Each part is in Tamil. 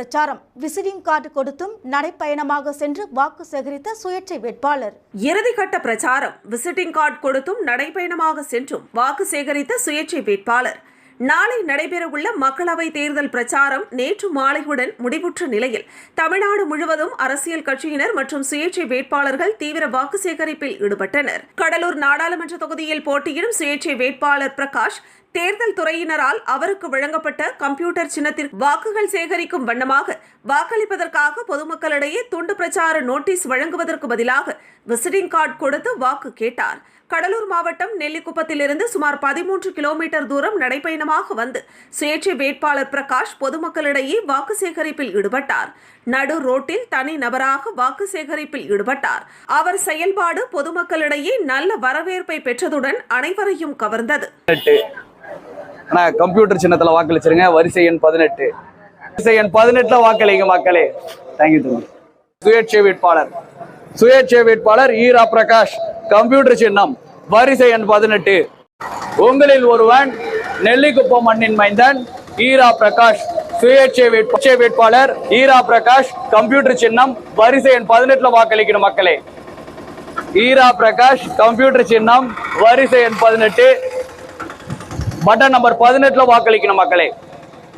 பிரச்சாரம். விசிட்டிங் கார்டு கொடுத்தும் நடைப்பயணமாக சென்று வாக்கு சேகரித்த சுயேட்சை வேட்பாளர். இறுதிக்கட்ட பிரச்சாரம். விசிட்டிங் கார்டு கொடுத்தும் நடைப்பயணமாக சென்றும் வாக்கு சேகரித்த சுயேட்சை வேட்பாளர். நாளை நடைபெறவுள்ள மக்களவை தேர்தல் பிரச்சாரம் நேற்று மாலையுடன் முடிவுற்ற நிலையில் தமிழ்நாடு முழுவதும் அரசியல் கட்சியினர் மற்றும் சுயேட்சை வேட்பாளர்கள் தீவிர வாக்கு சேகரிப்பில் ஈடுபட்டனர். கடலூர் நாடாளுமன்ற தொகுதியில் போட்டியிடும் சுயேட்சை வேட்பாளர் பிரகாஷ் தேர்தல் துறையினரால் அவருக்கு வழங்கப்பட்ட கம்ப்யூட்டர் சின்னத்திற்கு வாக்குகள் சேகரிக்கும் வண்ணமாக வாக்களிப்பதற்காக பொதுமக்களிடையே துண்டு பிரச்சார நோட்டீஸ் வழங்குவதற்கு பதிலாக விசிட்டிங் கார்டு கொடுத்து வாக்கு கேட்டார். கடலூர் மாவட்டம் நெல்லிக்குப்பத்திலிருந்து சுமார் 13 கிலோமீட்டர் தூரம் நடைபயணமாக வந்து சுயேட்சை வேட்பாளர் பிரகாஷ் பொதுமக்களிடையே வாக்கு சேகரிப்பில் ஈடுபட்டார். நடு ரோட்டில் தனி நபராக வாக்கு சேகரிப்பில் ஈடுபட்டார். அவர் செயல்பாடு பொதுமக்களிடையே நல்ல வரவேற்பை பெற்றதுடன் அனைவரையும் கவர்ந்தது. கம்ப்யூட்டர் சின்னத்துல வாக்களிச்சிருங்க. வரிசை எண் 18. வரிசை எண் 18 வாக்களிங்க மக்களே. தேங்க்யூ. சுயேட்சை வேட்பாளர் ஈரா பிரகாஷ். கம்ப்யூட்டர் சின்னம் வரிசை எண் 18. உங்களில் ஒருவன் நெல்லிக்குப்பம் மண்ணின் மைந்தன் ஈரா பிரகாஷ். சுயேட்சை வேட்பாளர் ஈரா பிரகாஷ். கம்ப்யூட்டர் சின்னம் வரிசை எண் 18 வாக்களிக்கணும் மக்களே. ஈரா பிரகாஷ் கம்ப்யூட்டர் சின்னம் வரிசை எண் 18 பட்டன் நம்பர் 18 வாக்களிக்கணும் மக்களே.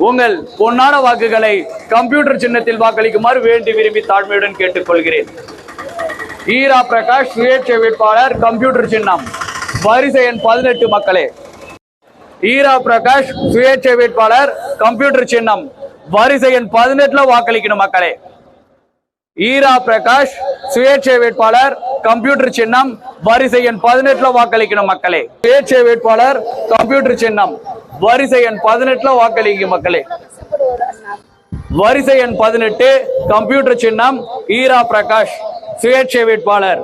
உங்கள் பொன்னான வாக்குகளை கம்ப்யூட்டர் சின்னத்தில் வாக்களிக்குமாறு வேண்டி விரும்பி தாழ்மையுடன் கேட்டுக்கொள்கிறேன். ஈரா பிரகாஷ் சுயேட்சை வேட்பாளர் கம்ப்யூட்டர் சின்னம் வரிசை எண் 18 மக்களே. ஈரா பிரகாஷ் சுயேட்சை வேட்பாளர் கம்ப்யூட்டர் சின்னம் வரிசை எண் 18 வாக்களிக்கணும் மக்களே. ஈரா பிரகாஷ் சுயேட்சை வேட்பாளர் கம்ப்யூட்டர் சின்னம் வரிசை எண் 18 வாக்களிக்கணும் மக்களே. சுயேட்சை வேட்பாளர் கம்ப்யூட்டர் சின்னம் வரிசை எண் 18 வாக்களிக்கும் மக்களே. வரிசை எண் 18 கம்ப்யூட்டர் சின்னம் ஈரா பிரகாஷ் சுயேட்சை வேட்பாளர்.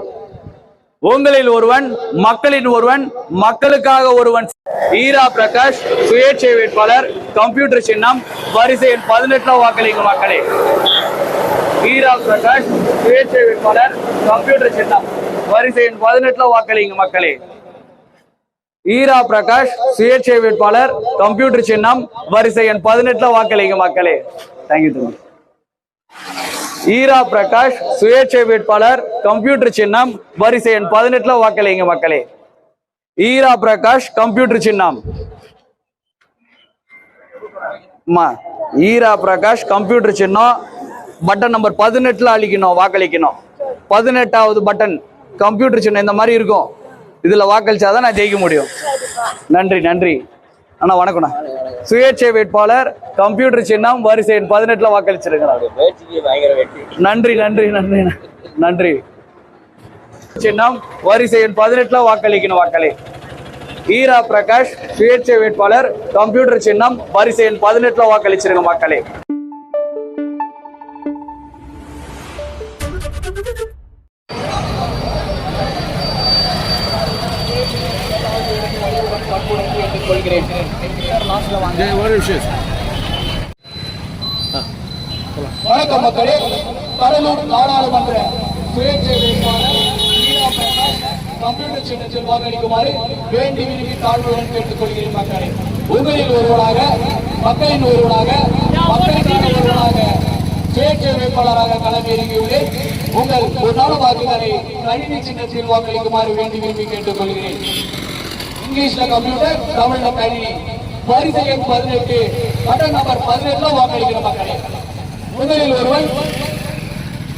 உங்களில் ஒருவன் மக்களின் ஒருவன் மக்களுக்காக ஒருவன். ஈரா பிரகாஷ் சுயேட்சை வேட்பாளர் கம்ப்யூட்டர் சின்னம் வரிசை எண் 18 வாக்களிக்கும் மக்களே. ஈரா பிரகாஷ் சுயேட்சை வேட்பாளர் கம்ப்யூட்டர் சின்னம் வரிசை எண் 18 வாக்களிக்கும் மக்களே. ஈரா பிரகாஷ் சுயேட்சை வேட்பாளர் கம்ப்யூட்டர் சின்னம் வரிசை எண் 18 வாக்களிக்கும் மக்களே. தேங்க்யூ. ஈரா பிரகாஷ் சுயேட்சை வேட்பாளர் கம்ப்யூட்டர் சின்னம் வரிசை எண் 18 வாக்களிங்க மக்களே. ஈரா பிரகாஷ் கம்ப்யூட்டர் சின்னம். ஈரா பிரகாஷ் கம்ப்யூட்டர் சின்னம் பட்டன் நம்பர் 18 அளிக்கணும் வாக்களிக்கணும். 18வது பட்டன் கம்ப்யூட்டர் சின்னம் இந்த மாதிரி இருக்கும். இதுல வாக்களிச்சாதான் நான் ஜெயிக்க முடியும். நன்றி நன்றி அண்ணா. வணக்கம்ண்ணா. சுயேட்சை வேட்பாளர் கம்ப்யூட்டர் சின்னம் வரிசை எண் 18 வாக்களிச்சிருக்கிறார். நன்றி நன்றி நன்றி நன்றி. சின்னம் வரிசை எண் 18 வாக்களிக்கணும் வாக்களே. ஈரா பிரகாஷ் சுயேட்சை வேட்பாளர் கம்ப்யூட்டர் சின்னம் வரிசை எண் 18 வாக்களிச்சிருங்க மக்களே. வணக்கம் மக்களே. கடலூர் நாடாளுமன்ற சுயேட்சை வேட்பாளர் ஈரா பிரகாஷ் கம்ப்யூட்டர் சின்னத்தில் வாக்களிக்குமாறு வேண்டி விரும்பி தாழ்வுடன் கேட்டுக்கொள்கிறேன் மக்களே. உங்களில் ஒருவராக மக்களின் ஒருவராக மக்களுக்கான ஒருவராக சுயேட்சை வேட்பாளராக களமிறங்கியுள்ளேன். உங்கள் பொன்னான வாக்குகளை கணினி சின்னத்தில் வாக்களிக்குமாறு வேண்டி விரும்பி கேட்டுக்கொள்கிறேன். இங்கிலீஷ்ல கம்ப்யூட்டர், தமிழ்ல கணினி வரிசை எண் 18 பட்டன் நம்பர் 18 வாக்களிக்கிற மக்களே. முதலில் ஒருவன்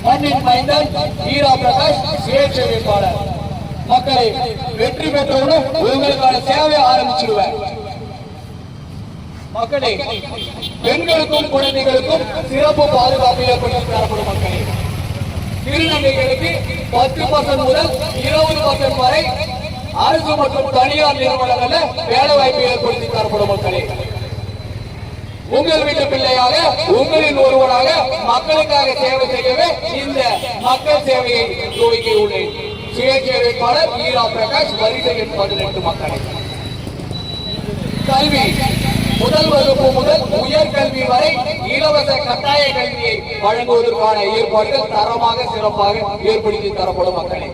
மண்ணின் மைந்தன் ஈரா பிரகாஷ் சுயேட்சை வேட்பாளர். மக்களை வெற்றி பெற்றவுடன் உங்களுக்கான சேவை ஆரம்பிச்சிடுவேன். மக்களே, பெண்களுக்கும் குழந்தைகளுக்கும் சிறப்பு பாதுகாப்பு ஏற்படுத்தி தரப்படும் மக்களே. திருநங்கைகளுக்கு 10% முதல் 20% வரை அரசு மற்றும் தனியார் நிறுவனங்களில் வேலை வாய்ப்பு ஏற்படுத்தி தரப்படும் மக்களே. உங்கள் வீட்டு பிள்ளையாக உங்களின் ஒருவராக மக்களுக்காக சேவை செய்யவே இந்த மக்கள் சேவையை துவக்கியுள்ளேன். சுயேட்சை வேட்பாளர் ஈரா பிரகாஷ் வரிசை எண் 18 மக்களே. கல்வி முதல் வகுப்பு முதல் உயர்கல்வி வரை இலவச கட்டாய கல்வியை வழங்குவதற்கான ஏற்பாடுகள் தரமாக சிறப்பாக ஏற்படுத்தி தரப்படும் மக்களே.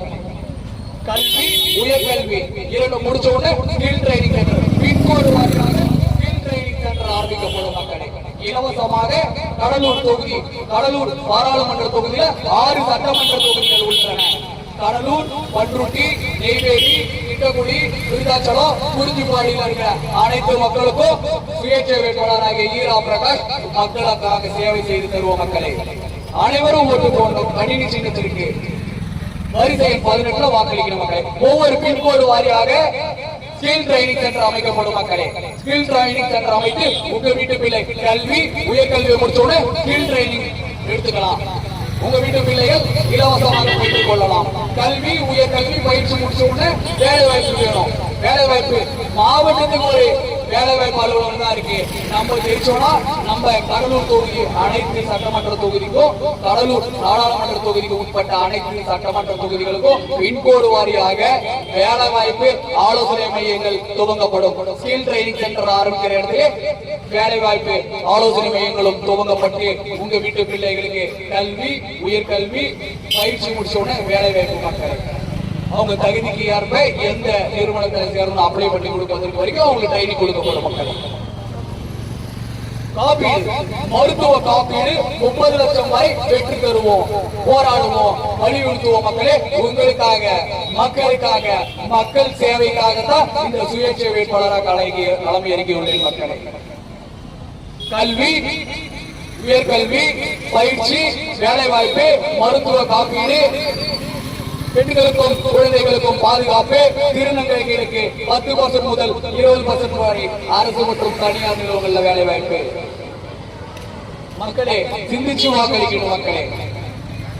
கல்வி உயர்கல்வி இரண்டு முடிச்ச உடனே ஸ்கில் ட்ரைனிங் சென்டர் பின்கோடு வாரியாக ஸ்கில் ட்ரைனிங் சென்டர் ஆரம்பிக்கப்படும் மக்களே. இலவசமாக கடலூர் தொகுதி, கடலூர் பாராளுமன்ற தொகுதியில 6 சட்டமன்ற தொகுதிகள் உள்ளன. கடலூர், பண்ருட்டி, நெய்வேலி, திட்டக்குடி, விருதாச்சலம், குறிஞ்சிப்பாடியில் இருக்கிற அனைத்து மக்களுக்கும் சுயேட்சை வேட்பாளராகிய ஈரா பிரகாஷ் மக்களுக்காக சேவை செய்து தருவோம். மக்களே, அனைவரும் ஓட்டு போடணும். கணினி சின்னத்திற்கு வரிசை எண் 18 வாக்களிக்கணும். மக்களே, ஒவ்வொரு பின்கோடு வாரியாக ஸ்கில் ட்ரைனிங் சென்டர் அமைக்கப்படும். மக்களே, ஸ்கில் ட்ரைனிங் சென்டர் அமைத்து உங்க வீட்டு பிள்ளை கல்வி, உயர்கல்வி முடிச்சோட ஸ்கில் ட்ரைனிங் எடுத்துக்கலாம். உங்க வீட்டு பிள்ளைகள் இலவசமாக பெற்றுக் கொள்ளலாம். கல்வி, உயர்கல்வி பயிற்சி முடிச்ச உடனே வேலை வாய்ப்பு வேணும். வேலை வாய்ப்பு மாவட்டத்துக்கு ஒரு வேலை வாய்ப்பு அலுவலகம் தான் இருக்கு. நம்ம ஜெயிச்சோம்னா நம்ம கடலூர் தொகுதி அனைத்து சட்டமன்ற தொகுதிக்கும், கடலூர் நாடாளுமன்ற தொகுதிக்கு உட்பட்ட அனைத்து சட்டமன்ற தொகுதிகளுக்கும் பின்கோடு வாரியாக வேலை வாய்ப்பு ஆலோசனை மையங்கள் துவங்கப்படும். ஸ்கில் ட்ரைனிங் சென்டர் ஆரம்பிக்கிற இடத்துல வேலை வாய்ப்பு ஆலோசனை மையங்களும் துவங்கப்பட்டு உங்க வீட்டு பிள்ளைகளுக்கு கல்வி, உயர்கல்வி பயிற்சி முடிச்ச உடனே வேலை வாய்ப்பு மக்கள் அவங்க தகுதிக்கு ஏற்ப எந்த நிறுவனத்தில் சேரணும் அப்ளை பண்ணி கொடுப்பதற்கு வரைக்கும் அவங்களுக்கு ட்ரைனிங் கொடுக்கப்படும். மக்கள், காப்பீடு, மருத்துவ காப்பீடு 30 லட்சம் வரை பெற்று தருவோம். போராடுவோம், வலியுறுத்துவோம். மக்களே, உங்களுக்காக, மக்களுக்காக, மக்கள் சேவைக்காக தான் இந்த சுயேட்சை வேட்பாளராக களம் இறங்கியுள்ளேன். மக்களே, கல்வி, உயர்கல்வி பயிற்சி, வேலை வாய்ப்பு, மருத்துவ காப்பீடு, பெண்களுக்கும் குழந்தைகளுக்கும் பாதுகாப்பு, திருநங்கைகளுக்கு 10% முதல் 20% வரை அரசு மற்றும் தனியார் நிறுவனங்கள்ல வேலை வாய்ப்பு. மக்களே, சிந்திச்சு வாக்களிக்கணும். மக்களே,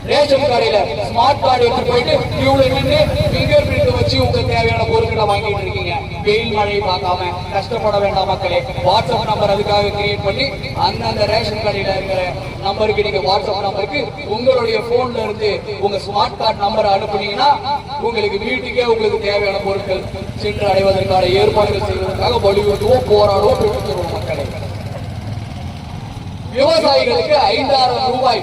ரேஷன் கடையில ஸ்மார்ட் கார்டு எடுத்து போயிட்டு கியூல நின்று பிங்கர் பிரிண்ட் வச்சு உங்க தேவையான பொருட்களை வாங்கிட்டு இருக்கீங்க. வெயில் மழையை பார்க்காம கஷ்டப்பட வேண்டாம். மக்களே, வாட்ஸ்அப் நம்பர் அதுக்காக கிரியேட் பண்ணி அந்தந்த ரேஷன் கடையில இருக்கிற நம்பருக்கு நீங்க வாட்ஸ்அப் நம்பருக்கு உங்களுடைய போன்ல இருந்து உங்க ஸ்மார்ட் கார்டு நம்பரை அனுப்புனீங்கன்னா உங்களுக்கு வீட்டுக்கே உங்களுக்கு தேவையான பொருட்கள் சென்று அடைவதற்கான ஏற்பாடுகள் செய்வதற்காக வலியுறுத்துவோம், போராடுவோம், பெற்றுத் தருவோம். மக்களே, விவசாயிகளுக்கு 5000 ரூபாய்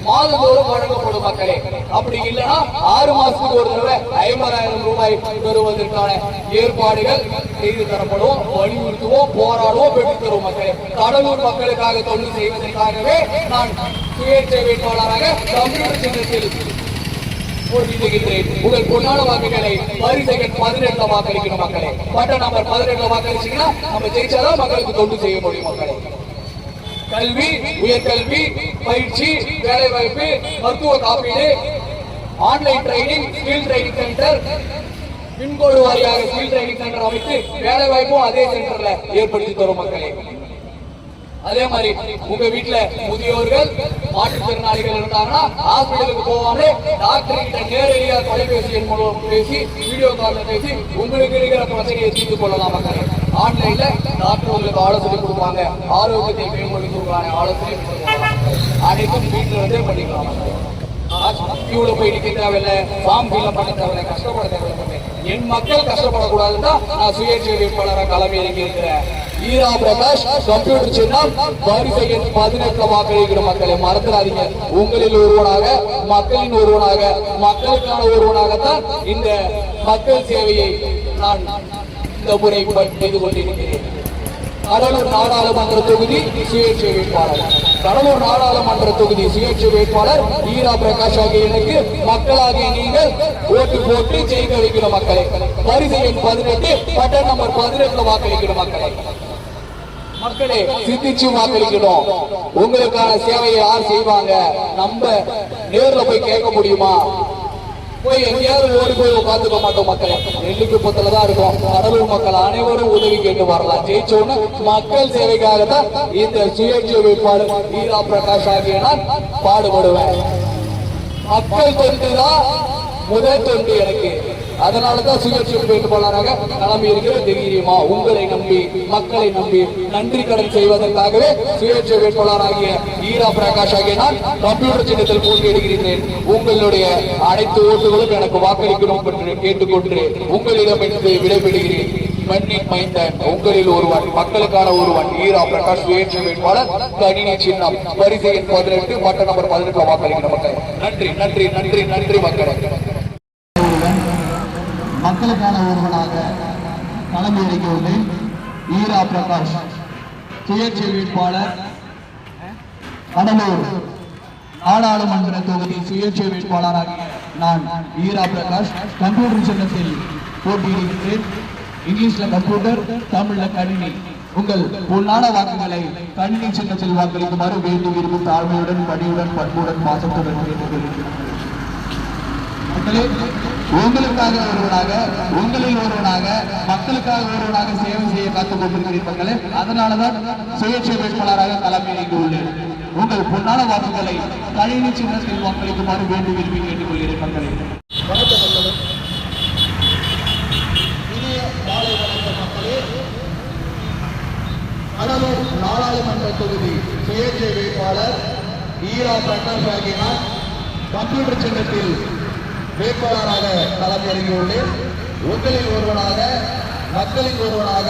மாதந்தோறும் வழங்கப்படும். மக்களே, அப்படி இல்லைன்னா 6 மாசத்துக்கு ஒரு தடவை 50000 ரூபாய் பெறுவதற்கான ஏற்பாடுகள் செய்து தரப்படும். வலியுறுத்துவோம், போராடுவோம், பெற்றுத் தருவோம். மக்களே, கடலூர் மக்களுக்காக தொண்டு செய்வதற்காகவே நான் சுயேட்சை வேட்பாளராக கம்ப்யூட்டர் சின்னத்தில் போட்டியிடுகின்றேன். உங்கள் பொன்னான வாக்குகளை வரிசை எண் 18 வாக்களிக்கணும். மக்களே, பட்ட நம்பர் 18 வாக்களிச்சீங்கன்னா நம்ம ஜெயிச்சாதான் மக்களுக்கு தொண்டு செய்ய முடியும். மக்களே, கல்வி, உயர்கல்வி பயிற்சி, வேலை வாய்ப்பு, மருத்துவ காப்பீடு, online training, skill training centre, pincode வாரியாக ஸ்கில் ட்ரைனிங் சென்டர் அமைத்து வேலை வாய்ப்பும் அதே சென்டர்ல ஏற்படுத்தி தரும். மக்களே, அதே மாதிரி உங்க வீட்டுல முதியோர்கள், மாற்றுத்திறனாளிகள் இருந்தாங்கன்னா ஹாஸ்பிட்டலுக்கு போவாங்க, டாக்டர் கிட்ட நேரடியாக தொலைபேசி எண் மூலம் பேசி, வீடியோ கால்ல பேசி உங்களுக்கு இருக்கிற பிரச்சனையை தீர்த்து கொள்ளலாம். மக்களே, ஆன்லைன்ல டாக்டர் உங்களுக்கு ஆலோசனை கொடுப்பாங்க, ஆரோக்கியத்தை மேம்படுத்துவதற்கான ஆலோசனை அனைத்தும் வீட்டுல இருந்தே பண்ணிக்கலாம். கியூல போய் நிக்க தேவையில்லை, ஃபார்ம் ஃபில் பண்ண தேவையில்லை, கஷ்டப்பட தேவையில்லை. என் மக்கள் கஷ்டப்படக்கூடாதுன்னு தான் நான் சுயேட்சை வேட்பாளராக களம் இறங்கி இருக்கிறேன். ஈரா பிரகாஷ், கம்ப்யூட்டர் சின்னம், வரிசை எண் 18 வாக்களிக்கிற. மக்களை மறந்துடாதீங்க. உங்களில் ஒருவனாக, மக்களின் ஒருவனாக, மக்களுக்கான ஒருவனாகத்தான் இந்த மக்கள் சேவையை நான் இந்த முறை செய்து கொண்டிருக்கிறேன். கடலூர் நாடாளுமன்ற தொகுதி சுயேட்சை வேட்பாளர், கடலூர் நாடாளுமன்ற தொகுதி சுயேட்சை வேட்பாளர் ஈரா பிரகாஷ் ஆகிய எனக்கு மக்களாகிய நீங்கள் ஓட்டு போட்டு ஜெயிக்க வைக்கிற. மக்களை, வரிசை எண் 18 பட்ட நம்பர் 18 வாக்களிக்கிற. மக்களை, மக்களே, சிந்திச்சு வாக்களிக்கணும். உங்களுக்கான சேவையை யார் செய்வாங்க? நம்ம நேர்ல போய் கேட்க முடியுமா? போய் எங்கேயாவது ஓடி போய் உட்காந்துக்க மாட்டோம். மக்களே, நெல்லுக்கு பொத்தல தான் இருக்கும். கடலூர் மக்கள் அனைவரும் உதவி கேட்டு வரலாம். ஜெயிச்சோன்னு மக்கள் சேவைக்காக தான் இந்த சுயேட்சை வேட்பாளர் ஈரா பிரகாஷ் ஆகிய நான் பாடுபடுவேன். மக்கள் தொண்டு தான் முதல் தொண்டு எனக்கு. அதனாலதான் சுயேட்சை வேட்பாளராக கிளம்பி இருக்கிற. தைரியமா உங்களை நம்பி, மக்களை நம்பி நன்றி கடன் செய்வதற்காகவே சுயேட்சை வேட்பாளராகிய ஈரா பிரகாஷ் ஆகிய நான் கம்ப்யூட்டர் சின்னத்தில் போட்டியிடுகிறேன். உங்களுடைய அனைத்து ஓட்டுகளும் எனக்கு வாக்களிக்கணும் என்று கேட்டுக்கொண்டு உங்களிடமிருந்து விடைபெறுகிறேன். மண்ணின் மைந்தன், உங்களில் ஒருவன், மக்களுக்கான ஒருவன் ஈரா பிரகாஷ், சுயேட்சை வேட்பாளர், கணினி சின்னம், வரிசை எண் 18 மட்ட நம்பர் 18 வாக்களிக்கிற. மக்கள், நன்றி நன்றி நன்றி நன்றி. மக்கள், மக்களுக்கான ஒருவனாக களம் இறங்கியுள்ளேன். ஈரா பிரகாஷ், சுயேட்சை வேட்பாளர், கடலூர் நாடாளுமன்ற தொகுதி சுயேட்சை வேட்பாளராகிய நான் ஈரா பிரகாஷ் கம்ப்யூட்டர் சின்னத்தில் போட்டியிடுகிறேன். இங்கிலீஷ்ல கம்ப்யூட்டர், தமிழ்ல கணினி. உங்கள் பொன்னான வாக்குகளை கணினி சின்னத்தில் வாக்களிக்குமாறு வேண்டி விரும்பி தாழ்மையுடன் பணியுடன் பண்புடன் பாசத்துடன் கேட்டுக்கொள்கிறேன். உங்களுக்காக ஒருவனாக, உங்களில் ஒருவனாக, மக்களுக்காக ஒருவனாக சேவை செய்ய காத்துக் கொண்டிருக்கிறீர்கள் மக்களே. அதனாலதான் சுயேட்சை வேட்பாளராக களமிறங்கி உள்ளேன். உங்கள் பொன்னான வாக்குகளை கணினி சின்னத்தில் வாக்களிக்குமாறு வேண்டி விரும்பி கேட்டுக்கொள்கிறேன் மக்களே. இனிய மாலை வணக்கம் மக்களே. கடலூர் நாடாளுமன்ற தொகுதி சுயேட்சை வேட்பாளர் ஈரா பிரகாஷ் ஆகிய நான் கம்ப்யூட்டர் சின்னத்தில் வேட்பாளராக களமிறங்கியுள்ளேன். உங்களில் ஒருவனாக, மக்களில் ஒருவனாக,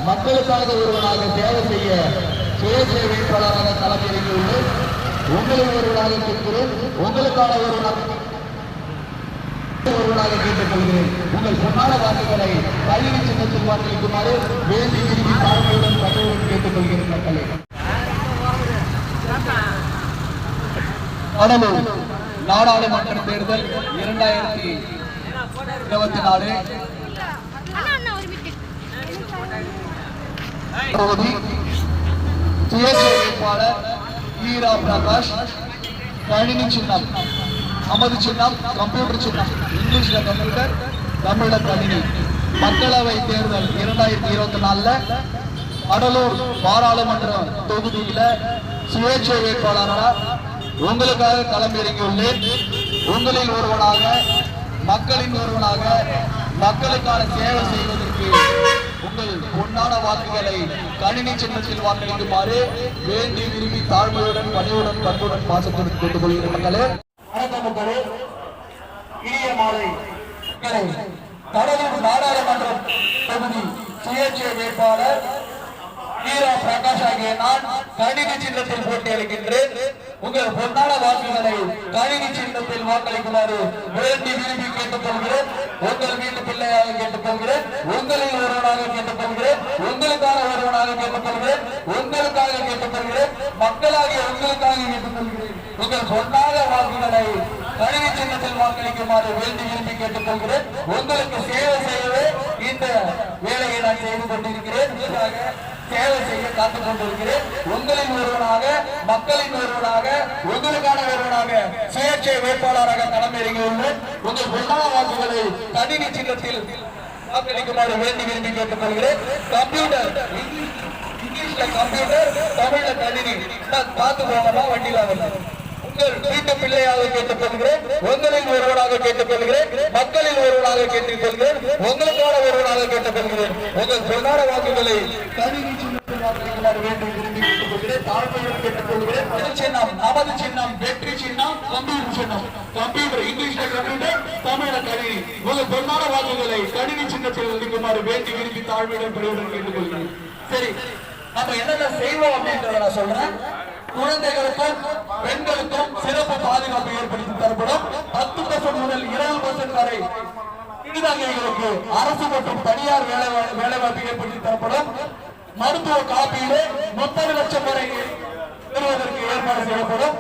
மக்களுக்காக ஒருவனாக சேவை செய்ய சுயேட்சை வேட்பாளராக களமிறங்கியுள்ளேன். உங்களில் ஒருவனாக கேட்கிறேன், உங்களுக்கான ஒருவனாக கேட்டுக்கொள்கிறேன். உங்கள் பொன்னான வாக்குகளை கணினி சின்னத்தில் வாக்களிக்குமாறு வேண்டி விரும்பி தாழ்மையுடன் பணியுடன் கேட்டுக்கொள்கிறேன் மக்களே. கடலூர் நாடாளுமன்ற தேர்தல் 2024 தொகுதி சுயேட்சை வேட்பாளர் ஈரா பிரகாஷ். கணினி சின்னம் நமது சின்னம் கம்ப்யூட்டர் சின்னம். இங்கிலீஷ்ல கம்ப்யூட்டர், தமிழ்ல கணினி. மக்களவை தேர்தல் 2024 கடலூர் பாராளுமன்ற தொகுதியில சுயேட்சை வேட்பாளராக உங்களுக்காக களமிறங்கியுள்ளேன். உங்களில் ஒருவனாக, மக்களின் ஒருவனாக, மக்களுக்கான சேவை செய்வதற்கு உங்கள் பொன்னான வாக்குகளை கணினி சின்னத்தில் வாக்களிக்குமாறு வேண்டி விரும்பி தாழ்மையுடன் பணியுடன் பண்புடன் பாசத்துடன் கேட்டுக்கொள்கிற மக்களே. வணக்கம் மக்களே. இனிய மாலை. கடலூர் நாடாளுமன்ற தொகுதி சுயேட்சை வேட்பாளர் ஈரா பிரகாஷ் ஆகிய நான் கணினி சின்னத்தில் போட்டியளிக்கின்றேன். உங்கள் பொன்னான வாக்குகளை கணினி சின்னத்தில் வாக்களிக்குமாறு வேண்டி விரும்பி கேட்டுக்கொள்கிறேன். உங்கள் வீட்டு பிள்ளையாக கேட்டுக்கொள்கிறேன், உங்களில் ஒருவனாக கேட்டுக்கொள்கிறேன், உங்களுக்கான ஒருவனாக கேட்டுக்கொள்கிறேன், உங்களுக்காக கேட்டுக்கொள்கிறேன், மக்களாகிய உங்களுக்காக கேட்டுக்கொள்கிறேன். உங்கள் பொன்னான வாக்குகளை கணினி சின்னத்தில் வாக்களிக்குமாறு வேண்டி விரும்பி கேட்டுக்கொள்கிறேன். உங்களுக்கு சேவை செய்யவே இந்த வேலையை நான் செய்து கொண்டிருக்கிறேன். சேவை செய்ய காத்துக் கொண்டிருக்கிறேன். உங்களின் ஒருவனாக, மக்களின் ஒருவனாக, உங்களுக்கான ஒருவனாக சுயேட்சை வேட்பாளராக களமிறங்கியுள்ளேன். உங்கள் பொன்னான வாக்குகளை கணினி சின்னத்தில் வாக்களிக்குமாறு வேண்டி விரும்பி கேட்டுக்கொள்கிறேன். கம்ப்யூட்டர், இங்கிலீஷ்ல கம்ப்யூட்டர், தமிழ்ல கணினி. பார்த்து போகணுமா வண்டியில வந்து உங்கள் வீட்டு பிள்ளையாக கேட்டுக்கொள்கிறேன். உங்களில் ஒருவனாக கேட்டுக்கொள்கிறேன், மக்களில் ஒருவனாக கேட்டுக்கொள்கிறேன், உங்களுக்கான ஒருவனாக கேட்டுக்கொள்கிறேன். உங்கள் பொன்னான வாக்குகளை கணினி சின்னத்தில் வாக்களிக்குமாறு வேண்டி விரும்பி கேட்டுக்கொள்கிறேன். தாழ்மையுடன் கேட்டுக்கொள்கிறேன். சின்னம் நமது சின்னம், வெற்றி சின்னம் கம்ப்யூட்டர் சின்னம். கம்ப்யூட்டர், இங்கிலீஷ்ல கம்ப்யூட்டர், தமிழ்ல கணினி. உங்கள் பொன்னான வாக்குகளை கணினி சின்னத்தில் அளிக்குமாறு வேண்டி விரும்பி தாழ்மையுடன் பணியுடன் கேட்டுக்கொள்கிறேன். சரி, நம்ம என்னென்ன செய்வோம் அப்படின்றத நான் சொல்றேன். குழந்தைகளுக்கும் பெண்களுக்கும் சிறப்பு பாதுகாப்பு ஏற்படுத்தி தரப்படும். 10% முதல் 20% வரை விவசாயிகளுக்கு அரசு மற்றும் தனியார் வேலைவாய்ப்பு ஏற்படுத்தி தரப்படும். மருத்துவ காப்பீடு 30 லட்சம் வரை பெறுவதற்கு ஏற்பாடு செய்யப்படும்.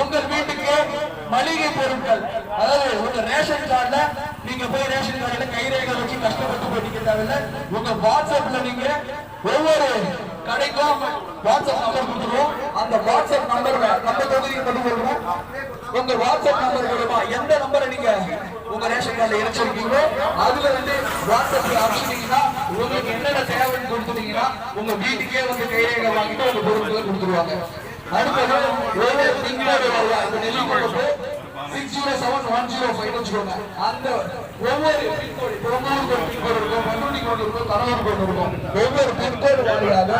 உங்கள் வீட்டுக்கு மளிகை பொருட்கள், அதாவது உங்க ரேஷன் கார்டுல நீங்க போய் ரேஷன் கார்டுல கைரேகை வச்சு கஷ்டப்பட்டு போட்டிக்க தேவையில்லை. உங்க வாட்ஸ்அப்ல நீங்க ஒவ்வொரு கடைக்கும் வாட்ஸ்அப் நம்பர் கொடுத்துருவோம். அந்த வாட்ஸ்அப் நம்பர்ல நம்ம தொகுதிக்கு பதிவு உங்க வாட்ஸ்அப் நம்பர் மூலமா எந்த நம்பரை நீங்க உங்க ரேஷன் கார்டுல இணைச்சிருக்கீங்களோ அதுல வந்து வாட்ஸ்அப்ல அனுப்பிச்சீங்கன்னா உங்களுக்கு என்னென்ன தேவைன்னு கொடுத்துட்டீங்கன்னா உங்க வீட்டுக்கே வந்து கைரேகை வாங்கிட்டு உங்க பொருட்களை கொடுத்துருவாங்க. அடுத்தது ஒவ்வொரு பின்கோடு நெல்லிக்குளத்து 607105 வச்சுக்கோங்க. அந்த ஒவ்வொரு பின்கோடு, பொங்கலூர் பின்கோடு இருக்கும், பண்டூரி கோடு இருக்கும், கரூர் கோடு இருக்கும். ஒவ்வொரு பின்கோடு வாரியாக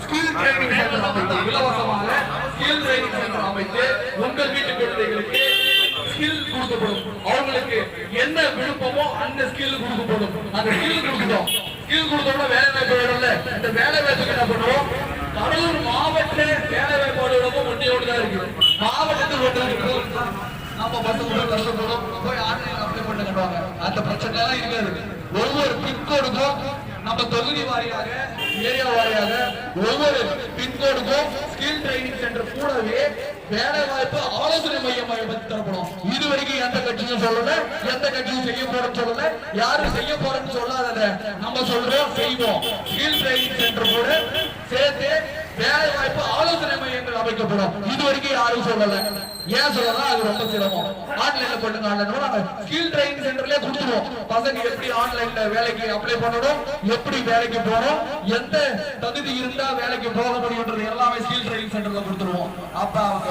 ஸ்கில் ட்ரைனிங் சென்டர் அமைத்து, இலவசமாக ஸ்கில் ட்ரைனிங் சென்டர் அமைத்து உங்கள் வீட்டு குழந்தைகளுக்கு ஸ்கில் கொடுக்கப்படும். அவங்களுக்கு என்ன விருப்பமோ அந்த ஸ்கில் கொடுக்கப்படும். அந்த ஸ்கில் கொடுக்கணும். ஸ்கில் கொடுத்தோம்னா வேலை வாய்ப்பு வேணும்ல. இந்த வேலை வாய்ப்புக்கு என்ன பண்ணுவோம்? கடலூர் மாவட்ட வேலை வாய்ப்பு ஒன்றையோடு தான் இருக்கு. மாவட்டத்தில் ஒன்று இருக்கு. நம்ம பசங்க கஷ்டப்படும் போய் ஆன்லைன் அப்ளை பண்ணுவாங்க. அந்த பிரச்சனை எல்லாம் இருக்காது. ஒவ்வொரு பின்கோடுக்கும் நம்ம தொகுதி வாரியாக ஏரியா வாரியாக ஒவ்வொரு பின்கோடுக்கும் ஸ்கில் ட்ரைனிங் சென்டர் கூடவே வேலை வாய்ப்பு ஆலோசனை மையம் தரப்படும். இது வரைக்கும் எந்த கட்சியும் சொல்லல, எந்த கட்சியும் செய்ய போறேன்னு சொல்லல, யாரும் செய்ய போறேன்னு சொல்லாத நம்ம சொல்றோம், செய்வோம். ஸ்கில் ட்ரைனிங் சென்டர் கூட சேர்த்து வேலை வாய்ப்பு ஆலோசனை மையங்கள் அமைக்கப்படும். இது வரைக்கும் யாரும் சொல்லல. ஏன் சொல்லலாம்? அது ரொம்ப சிரமம். ஆன்லைன்ல பண்ணுங்க, ஆன்லைன் ஸ்கில் ட்ரைனிங் சென்டர்லயே கொடுத்துருவோம். பசங்க எப்படி ஆன்லைன்ல வேலைக்கு அப்ளை பண்ணணும், எப்படி வேலைக்கு போறோம், எந்த தகுதி இருந்தா வேலைக்கு போக முடியும்ன்றது எல்லாமே ஸ்கில் ட்ரைனிங் சென்டர்ல கொடுத்துருவோம். அப்ப அவங்க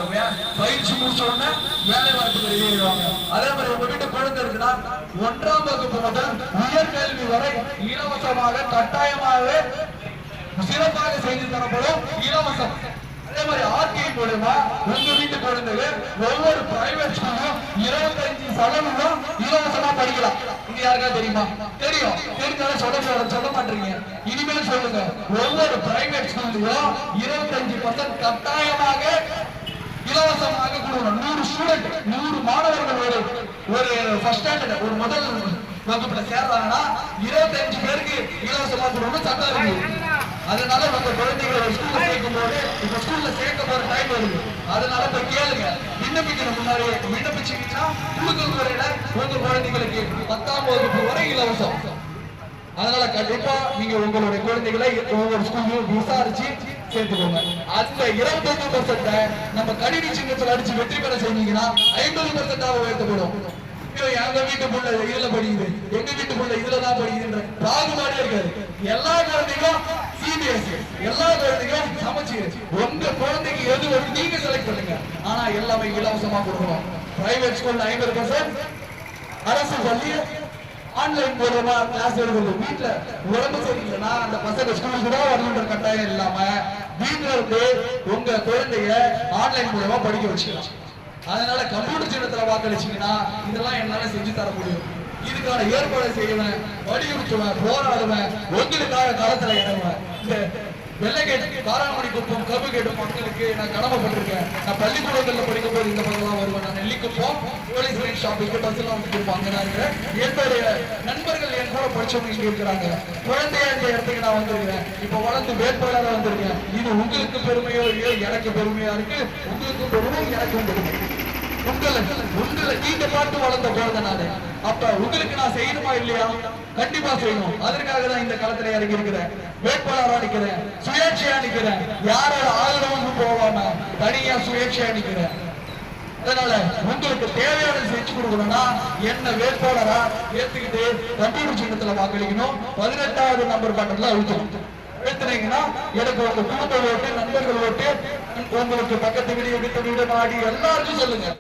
பயிற்சி முடிச்ச உடனே வேலை வாய்ப்பு வெளியிடுவாங்க. அதே மாதிரி உங்க வீட்டு குழந்தை இருக்குன்னா 1ஆம் வகுப்பு முதல் உயர்கல்வி வரை இலவசமாக கட்டாயமாக சிறப்பாக செய்து தரப்படும். இலவசம். அதே மாதிரி ஆர்டி மூலமா உங்க வீட்டு குழந்தைகள் ஒவ்வொரு பிரைவேட் ஸ்கூலும் 25% இலவசமா படிக்கலாம். இது யாருக்கா தெரியுமா? தெரியும். தெரிஞ்சாலும் சொல்ல மாட்டீங்க. இனிமேல் சொல்லுங்க. ஒவ்வொரு பிரைவேட் ஸ்கூல்லையும் 25% கட்டாயமாக இலவசமாக கொடுக்கணும். 100 ஸ்டூடெண்ட் 100 மாணவர்கள் ஒரு ஃபர்ஸ்ட் ஸ்டாண்டர்ட் ஒரு முதல் வகுப்புல சேர்றாங்கன்னா 25 பேருக்கு இலவசமா கொடுக்கணும் சட்டம் இருக்கு. அதனால உங்க குழந்தைகளை ஸ்கூல்ல சேர்க்கும் போது இப்ப ஸ்கூல்ல சேர்க்க போற டைம் வருது. அதனால போய் கேளுங்க. விண்ணப்பிக்கிற முன்னாடி விண்ணப்பிச்சீங்கன்னா கூடுதல் முறையில உங்க குழந்தைகளுக்கு 10ஆம் வகுப்பு வரை இலவசம். அதனால கண்டிப்பா நீங்க உங்களுடைய குழந்தைகளை ஒவ்வொரு ஸ்கூல்லையும் விசாரிச்சு சேர்த்துக்கோங்க. அந்த 25% நம்ம கணினி சின்னத்தில் அடிச்சு வெற்றி பெற செய்தீங்கன்னா 50% உயர்த்தப்படும். எங்க வீட்டு புள்ள இதுல படிக்குது, எங்க வீட்டு புள்ள இதுலதான் படிக்குதுன்ற பாகுபாடு இருக்காது. எல்லா குழந்தைகளும் சிபிஎஸ்இ, எல்லா குழந்தைகளும் சமச்சீர். உங்க குழந்தைக்கு எது வந்து நீங்க செலக்ட் பண்ணுங்க. ஆனா எல்லாமே இலவசமா கொடுக்கணும். பிரைவேட் ஸ்கூல்ல 50%, அரசு பள்ளி ஆன்லைன் மூலமா கிளாஸ் எடுக்கிறது. வீட்டுல உடம்பு சரியில்லைன்னா அந்த பசங்க ஸ்கூலுக்கு தான் வரணுன்ற கட்டாயம் இல்லாம வீட்டுல இருந்து உங்க குழந்தைய ஆன்லைன் மூலமா படிக்க வச்சுக்கலாம். அதனால கம்ப்யூட்டர் சின்னத்துல வாக்களிச்சீங்கன்னா இதெல்லாம் என்னால செஞ்சு தர முடியும். இதுக்கான ஏற்பாடு செய்வேன், வலியுறுத்துவேன், போராடுவேன், உங்களுக்காக களத்துல இறங்குவேன். இந்த வெள்ளைக்கேட்டு காராமணி குப்பம் கபு கேட்டு மக்களுக்கு நான் கடமைப்பட்டிருக்கேன். நான் பள்ளிக்கூடங்கள்ல படிக்கும் போது இந்த பக்கம் வருவேன். நான் நெல்லிக்குப்பம் போலீஸ் ஷாப்புக்கு பஸ் எல்லாம் வந்து அங்கதான் இருக்கிறேன். என்னுடைய நண்பர்கள் என் கூட படிச்சவங்க இங்க இருக்கிறாங்க. குழந்தைய இந்த இடத்துக்கு நான் வந்திருக்கேன். இப்ப வளர்ந்து வேட்பாளராக வந்திருக்கேன். இது உங்களுக்கு பெருமையோ இல்லையோ எனக்கு பெருமையா இருக்கு. உங்களுக்கு பெருமை, எனக்கும் பெருமை. உங்களை நீங்க பார்த்து வளர்ந்த குழந்தை நானு. அப்ப உங்களுக்கு நான் செய்யணுமா இல்லையா? கண்டிப்பா செய்யணும். அதற்காக தான் இந்த களத்துல இறங்கி இருக்கிறேன். வேட்பாளரா நிக்கிறேன், சுயேட்சையா நிக்கிறேன். யாரோட ஆதரவும் போவாம தனியா சுயேட்சையா நிக்கிறேன். அதனால உங்களுக்கு தேவையான செஞ்சு கொடுக்கணும்னா என்ன வேட்பாளரா ஏத்துக்கிட்டு கம்ப்யூட்டர் சின்னத்துல வாக்களிக்கணும். 18வது நம்பர் பட்டன்ல அழுத்தணும். எழுத்துனீங்கன்னா எனக்கு உங்க குடும்ப ஓட்டு, நண்பர்கள் ஓட்டு, உங்களுக்கு பக்கத்து வீடு, எடுத்த வீடு, மாடி எல்லாருக்கும் சொல்லுங்க.